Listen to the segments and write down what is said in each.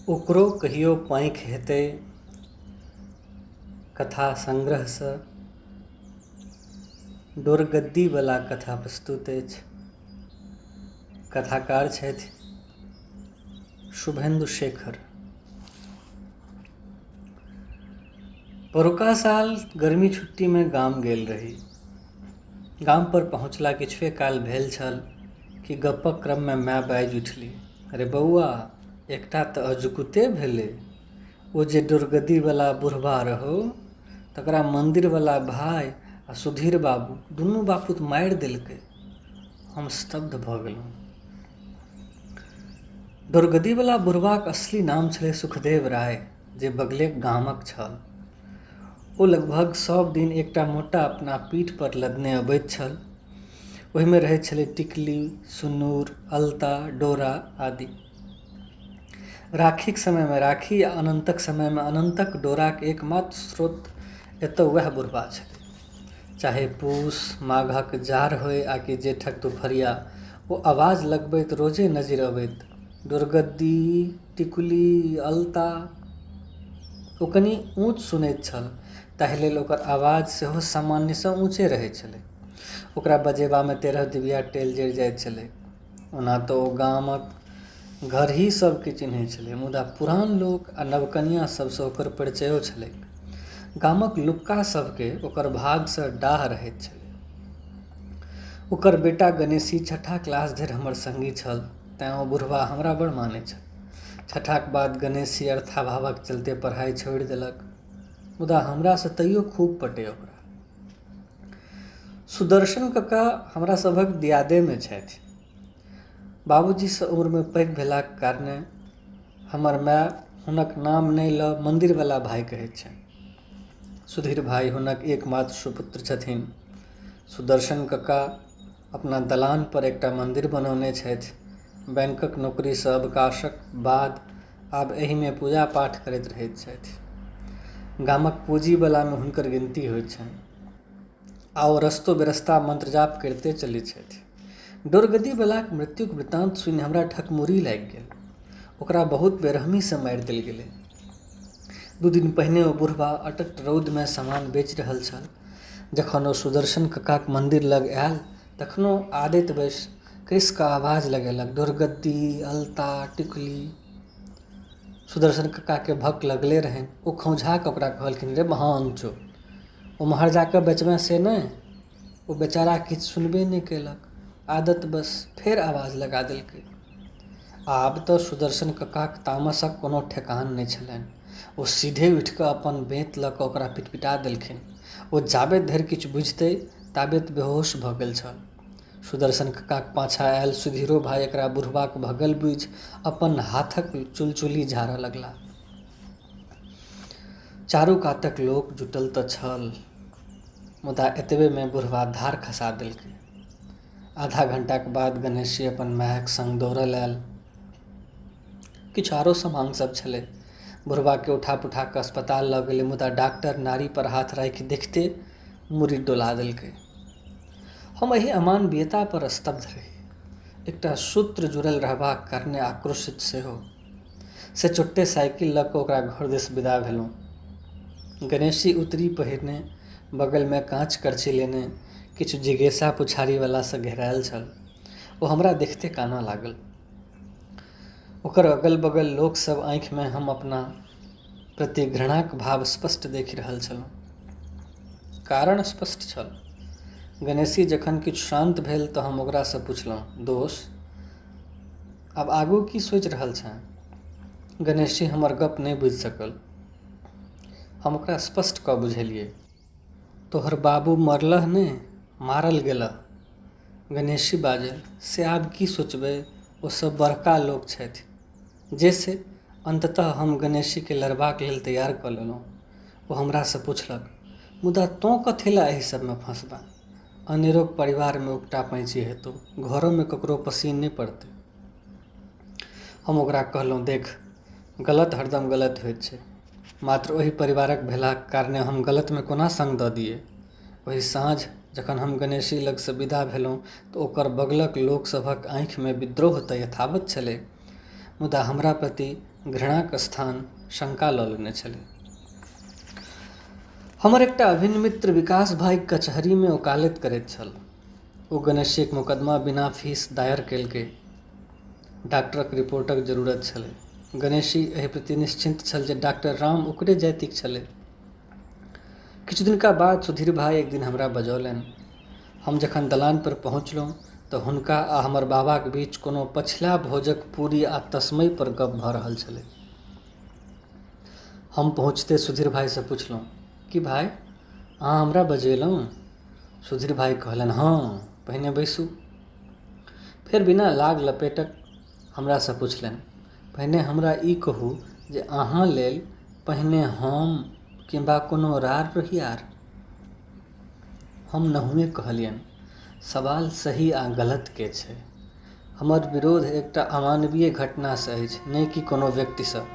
ओकरो कहियो पाँखि हेतै कथा संग्रहसँ। डोरगद्दीवला कथा प्रस्तुत अछि। कथाकार छथि शुभेन्दु शेखर। परुका साल गर्मी छुट्टीमे गाम गेल रही। गाम पर पहुँचला किछुए काल भेल छल कि गप्पक क्रममे माय बाजि उठली, अरे बौआ, एकटा तऽ अजुकुते भेलै। ओ जे डोरगद्दीवला बुढ़बा रहौ तकरा मन्दिरवला भाय आ सुधीर बाबू दुनू बापूत मारि देलकै। हम स्तब्ध भऽ गेलहुँ। डोरगद्दीवला बुढ़बाक असली नाम छलै सुखदेव राय, जे बगलेक गामक छल। ओ लगभग सब दिन एकटा मोटा अपना पीठ पर लदने अबैत छल। ओहिमे रहैत छलै टिकली, सुन्नूर, अलता, डोरा आदि। राखीक समयमे राखी आ अनन्तक समयमे अनन्तक डोराक एकमात्र स्रोत एतऽ वएह बुढ़बा छलै। चाहे पूस माघक जाड़ होय आ कि जेठक दुपहरिया, ओ आवाज लगबैत रोजे नजरि अबैत, डोरगद्दी, टिकुली, अलता। ओ कनि ऊँच सुनैत छल, ताहि लेल ओकर आवाज सेहो सामान्यसँ ऊँचे रहैत छलै। ओकरा बजेबामे 13 दिबिया टेल जरि जाइत छलै। ओना तऽ ओ गामक घरही सबके चिन्हैत छलै, मुदा पुरान लोक आ नवकनियाँ सबसँ ओकर परिचयो छलैक। गामक लुक्का सबके ओकर भागसँ डाह रहैत छलै। ओकर बेटा गणेशी छठा क्लास धरि हमर संगी छल, तेँ ओ बुढ़बा हमरा बड़ मानै छल। छठाक बाद गणेशी अर्थाभावक चलते पढ़ाइ छोड़ि देलक, मुदा हमरासँ तैयो खूब पटै ओकरा। सुदर्शन कक्का हमरा सभक दियादेमे छथि। बाबूजीसँ उम्रमे पैघ भेलाक कारणे हमर माय हुनक नाम नहि लऽ मन्दिरवला भाय कहैत छनि। सुधीर भाइ हुनक एकमात्र सुपुत्र छथिन। सुदर्शन कक्का अपना दलान पर एकटा मन्दिर बनौने छथि। बैंकक नौकरीसँ अवकाशक बाद आब एहिमे पूजा पाठ करैत रहैत छथि। गामक पूँजीवलामे हुनकर गिनती होइत छनि आ ओ रस्तो बेरस्ता मन्त्र जाप करिते चलैत छथि। डोरगद्दीवलाक मृत्युक वृत्तान्त सुनि हमरा ठकमुरी लागि गेल। ओकरा बहुत बेरहमीसँ मारि देल गेलै। 2 दिन पहिने ओ बुढ़बा अटट रौदमे सामान बेचि रहल छल। जखन ओ सुदर्शन कक्काक मन्दिर लग आयल तखन ओ आदतिवश कस कऽ आवाज लगेलक, डोरगद्दी, अलता, टिकुली। सुदर्शन कक्काके भक लगले रहनि। ओ खौँझा कऽ ओकरा कहलखिन, रे महाअंचो, ओम्हर जाकऽ बेचबे से नहि। ओ बेचारा किछु सुनबे नहि केलक। आदतवश फेर आवाज लगा देलकै। आब तऽ सुदर्शन कक्काक तामसक कोनो ठेकान नहि छलनि। ओ सीधे उठि कऽ अपन बेंत लऽ कऽ ओकरा पिटपिटा देलखिन। ओ जाबत धरि किछु बुझितै ताबत बेहोश भऽ गेल छल। सुदर्शन कक्काक पाछाँ आयल सुधीरो भाइ एकरा बुढ़बाक भगल बुझि अपन हाथक चुलचुली झाड़ऽ लगलाह। चारू कातक लोक जुटल तऽ छल, मुदा एतबेमे बुढ़बा धार खसा देलकै। आधा घंटाक बाद गणेशी अपन मायक संग दौड़ल आयल। किछु आरो सामान सब छलै। बुढ़बाके उठा पुठा कऽ अस्पताल लऽ गेलै, मुदा डॉक्टर नाड़ी पर हाथ राखि देखिते मुड़ी डोला देलकै। हम एहि अमानवीयता पर स्तब्ध रही, एकटा सूत्र जुड़ल रहबाक कारणे आक्रोशित सेहो। से चुट्टे साइकिल लऽ कऽ ओकरा घर दिस विदा भेलहुँ। गणेशी उत्तरी पहिरने, बगलमे काँच करची लेने, किछु जिज्ञासा पुछारीवलासँ घेरायल छल। ओ हमरा देखिते कानऽ लागल। ओकर अगल बगल लोकसभ आँखिमे हम अपना प्रति घृणाक भाव स्पष्ट देखि रहल छलहुँ। कारण स्पष्ट छल। गणेशी जखन किछु शान्त भेल तऽ हम ओकरासँ पुछलहुँ, दोस्त, आब आगू की सोचि रहल छेँ? गणेशी हमर गप नहि बुझि सकल। हम ओकरा स्पष्ट कऽ बुझेलियै, तोहर बाबू मरलह नहि, मारल गेलह। गणेशी बाजल, से आब की सोचबै, ओ सब बड़का लोक छथि। जे से अन्ततः हम गणेशीके लड़बाक लेल तैयार कऽ लेलहुँ। ओ हमरासँ पुछलक, मुदा तोँ कथी लए एहि सबमे फँसबा? अनेरोक परिवारमे उपटा पैंची हेतौ, घरोमे ककरो पसीन नहि पड़तै। हम ओकरा कहलहुँ, देख, गलत हरदम गलत होइत छै। मात्र ओहि परिवारक भेलाक कारणे हम गलतमे कोना संग दऽ दियै। ओहि साँझ जखन हम गणेशी लगसँ विदा भेलहुँ तऽ ओकर बगलक लोकसभक आँखिमे विद्रोह तऽ यथावत छलै, मुदा हमरा प्रति घृणाक स्थान शंका लऽ लेने छलै। हमर एकटा अभिन्न मित्र विकास भाई कचहरी में वकालत करैत छल। ओ गणेशीक मुकदमा बिना फीस दायर केलकै। डॉक्टरक रिपोर्टक जरूरत छलै। गणेशी एहि प्रति निश्चिंत छल जे डॉक्टर राम ओकरे जातिक छलै। किछु दिनका बाद सुधीर भाई एक दिन हमरा बजौलनि। हम जखन दलान पर पहुँचलहुँ तऽ हुनका आ हमर बाबाक बीच कोनो पछिला भोजक पूरी आ तस्मै पर गप्प भऽ रहल छलै। हम पहुँचते सुधीर भाईसँ पुछलहुँ, कि भाई अहाँ हमरा बजेलहुँ? सुधीर भाई कहलनि, हाँ, पहिने बैसू। फेर बिना लाग लपेटक हमरासँ पुछलनि, पहिने हमरा ई कहू जे अहाँ लेल पहिने हम किंबा कोनो रार रहियार? हम नहुए कहलियनि, सवाल सही आ गलत के छै। हमर विरोध एकटा अमानवीय घटनासँ अछि, नहि कि कोनो व्यक्तिसँ।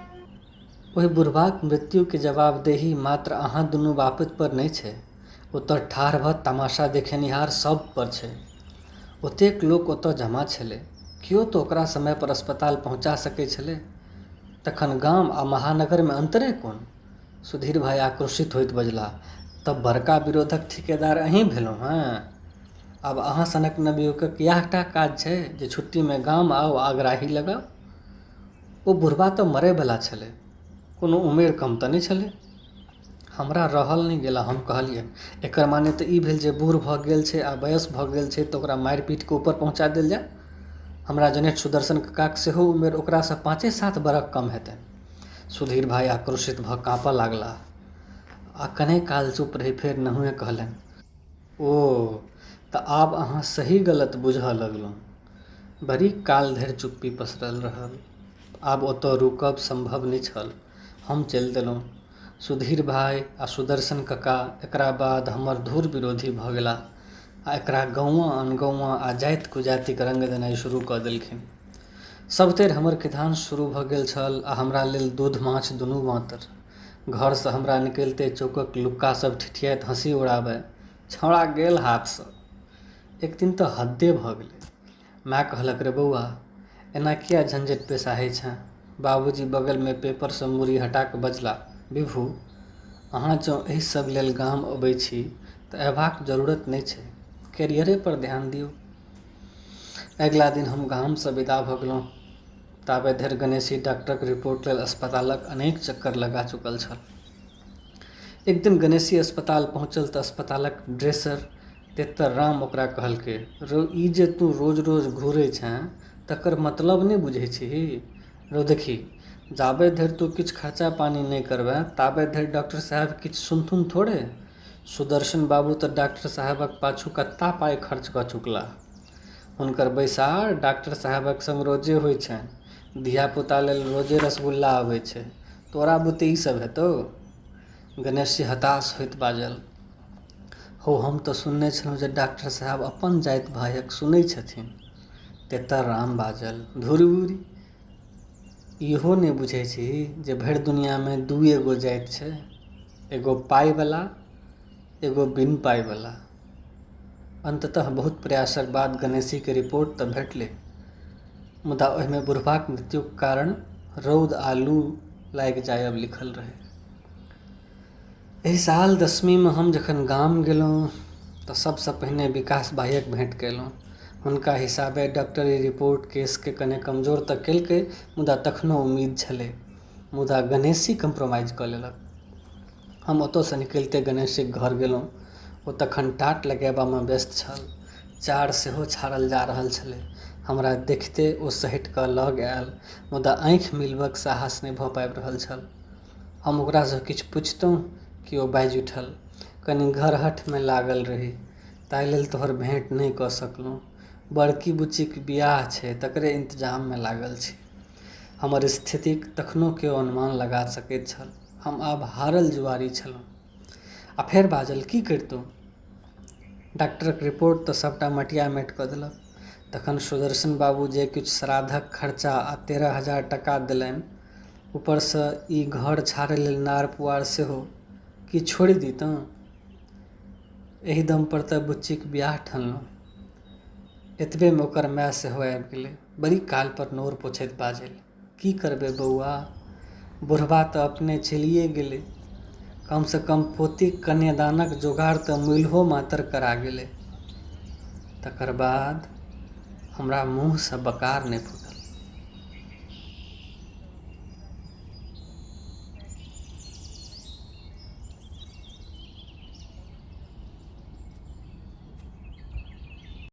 ओहि बुढ़बाक मृत्युके जवाबदेही मात्र अहाँ दुनू बापत पर नहि छै, ओतऽ ठाढ़ भऽ तमाशा देखेनिहार सब पर छै। ओतेक लोक ओतऽ जमा छलै, केओ तऽ ओकरा समय पर अस्पताल पहुँचा सकै छलै। तखन गाम आ महानगरमे अंतरे कोन? सुधीर भाई आक्रोशित होइत बजलाह, तब बड़का विरोधक ठिकेदार अहीं भेलहुँ हेँ। आब अहाँ सनक नवयुवकक इएहटा काज छै जे छुट्टीमे गाम आओ आग्राही लगाउ। ओ बुढ़बा तऽ मरयवला छलै, कोनो उमेर कम तऽ नहि छलै। हमरा रहल नहि गेला। हम कहलियनि, एकर माने तऽ ई भेल जे बूढ़ भऽ गेल छै आ वयस भऽ गेल छै तऽ ओकरा मारि पीट कऽ ऊपर पहुँचा देल जाय। हमरा जनैत सुदर्शन कक्काक सेहो उमेर ओकरासँ 5-7 बरख कम हेतनि। सुधीर भाई आक्रोशित भऽ काँपऽ लागलाह आ कने काल चुप रहि फेर नहुए कहलनि, ओ तऽ आब अहाँ सही गलत बुझऽ लगलहुँ। बड़ी काल धरि चुप्पी पसरल रहल। आब ओतऽ रुकब संभव नहि छल। हम चलि देलहुँ। सुधीर भाई आ सुदर्शन कक्का एकरा बाद हमर धुर विरोधी भऽ गेलाह आ एकरा गौआँ अनगौआँ आ जाति कुजातिक रंग देनाइ शुरू कऽ देलखिन। सबतरि हमर किधान शुरू भऽ गेल छल आ हमरा लेल दूध माछ दुनू बातर। घरसँ हमरा निकलिते चौकक लुक्का सब ठिठियाइत हँसी उड़ाबै, छौड़ा गेल हाथसँ। एक दिन तऽ हद्दे भऽ गेलै। माय कहलक, रे बौआ, एना किया झंझट पेसाहै छेँ? बाबूजी बगलमे पेपरसँ मूड़ी हटा कऽ बजलाह, विभू, अहाँ जँ एहि सब लेल गाम अबै छी तऽ अयबाक जरूरत नहि छै, कैरियरे पर ध्यान दियौ। अगिला दिन हम गामसँ विदा भऽ गेलहुँ। ताबे धरि गणेशी डॉक्टरक रिपोर्ट लेल अस्पतालक अनेक चक्कर लगा चुकल छल। एक दिन गणेशी अस्पताल पहुँचल तऽ अस्पतालक ड्रेसर तेतर राम ओकरा कहलकै, ई जे तू रोज रोज घूरै छेँ तकर मतलब नहि बुझै छीही? रौ देखी, जाबे धरि तू किछु खर्चा पानी नहि करबै ताबे धरि डॉक्टर साहब किछु सुनथुन थोड़े। सुदर्शन बाबू तऽ डॉक्टर साहबक पाछू कत्ता पाइ खर्च कऽ चुकलाह। हुनकर बैसार डॉक्टर साहबक संग रोजे होइ छनि। धियापुता लेल रोजे रसगुल्ला अबै छै, तोरा बुते ई सब हेतौ? गणेशी हताश होइत बाजल, हो हम तऽ सुनने छलहुँ जे डॉक्टर साहब अपन जाति भाइक सुनै छथिन। तेतर राम बाजल, धुरबुरी, इहो नहि बुझै छी जे भरि दुनियामे दुइए गो जाति छै, एगो पाइवला, एगो बिन पाइवला। अंततः बहुत प्रयासक बाद गणेशीके रिपोर्ट तऽ भेटलै, मुदा ओहिमे बुढ़बाक मृत्युक कारण रौद आ लू लागि जायब लिखल रहै। एहि साल 10वींमे हम जखन गाम गेलहुँ तऽ सबसँ पहिने विकास भाइक भेँट केलहुँ। हुनका हिसाबे डॉक्टरी रिपोर्ट केसके कने कमजोर तऽ केलकै, मुदा तखनो उम्मीद छलै। मुदा गणेशी कम्प्रोमाइज कऽ लेलक। हम ओतऽसँ निकलिते गणेशीक घर गेलहुँ। ओ तखन टाट लगेबामे व्यस्त छल। चार सेहो छाड़ल जा रहल छलै। हमरा देखिते ओ सहिट कऽ लग आयल, मुदा आँखि मिलबक साहस नहि भऽ पाबि रहल छल। हम ओकरासँ किछु पुछितहुँ कि ओ बाजि उठल, कनि घरहठमे लागल रही, ताहि लेल तोहर भेँट नहि कऽ सकलहुँ। बड़की बुच्चीक बियाह छै तकरे इंतजाममे लागल छी। हमर स्थितिक तखनो केओ अनुमान लगा सकैत छल। हम आब हारल जुआरी छलहुँ। आ फेर बाजल, की करितहुँ? डॉक्टरक रिपोर्ट तऽ सबटा मटिया मेट कऽ देलक। तखन सुदर्शन बाबू जे किछु श्राद्धक खर्चा आ 13,000 टका देलनि, ऊपरसँ ई घर छाड़ै लेल नार पुआर सेहो, की छोड़ि दितहुँ? एहि दम पर तऽ बुच्चीक बियाह ठनलहुँ। एतबेमे ओकर माय सेहो आबि गेलै। बड़ी काल पर नोर पोछैत बाजल, की करबे बौआ, बुढ़बा तऽ अपने चलिए गेलै, कम से कम पोतीक कन्यादानक जोगाड़ तऽ मूल्हो मातर करा गेलै। तकर बाद हमरा मुँहसँ बकार नहि फूटल।